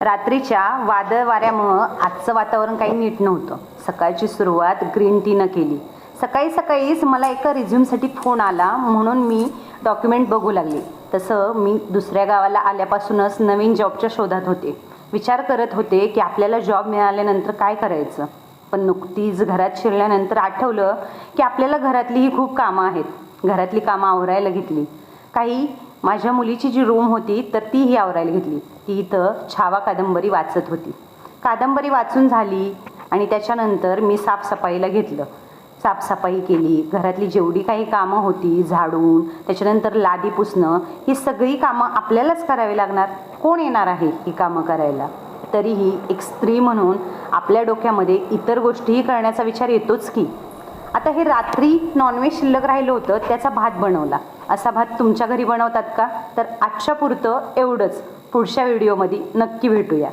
रात्रीच्या वादळ वाऱ्यामुळं आजचं वातावरण काही नीट नव्हतं. सकाळची सुरुवात ग्रीन टीनं केली. सकाळी सकाळीच मला एका रिझ्यूमसाठी फोन आला, म्हणून मी डॉक्युमेंट बघू लागले. तसं मी दुसऱ्या गावाला आल्यापासूनच नवीन जॉबच्या शोधात होते. विचार करत होते की आपल्याला जॉब मिळाल्यानंतर काय करायचं. पण नुकतीच घरात शिरल्यानंतर आठवलं की आपल्याला घरातलीही खूप कामं आहेत. घरातली कामं आवरायला घेतली. काही माझ्या मुलीची जी रूम होती तर तीही आवरायला घेतली. ती इथं छावा कादंबरी वाचत होती. कादंबरी वाचून झाली आणि त्याच्यानंतर मी साफसफाईला घेतलं. साफसफाई केली. घरातली जेवढी काही कामं होती, झाडून त्याच्यानंतर लादी पुसणं, ही सगळी कामं आपल्यालाच करावी लागणार. कोण येणार आहे ही कामं करायला. तरीही एक स्त्री म्हणून आपल्या डोक्यामध्ये इतर गोष्टीही करण्याचा विचार येतोच की. आता हे रात्री नॉनव्हेज शिल्लक राहिलं होतं, त्याचा भात बनवला. असा भात तुमच्या घरी बनवतात का? तर आजच्या पुरतं एवढंच. पुढच्या व्हिडिओमध्ये नक्की भेटूया.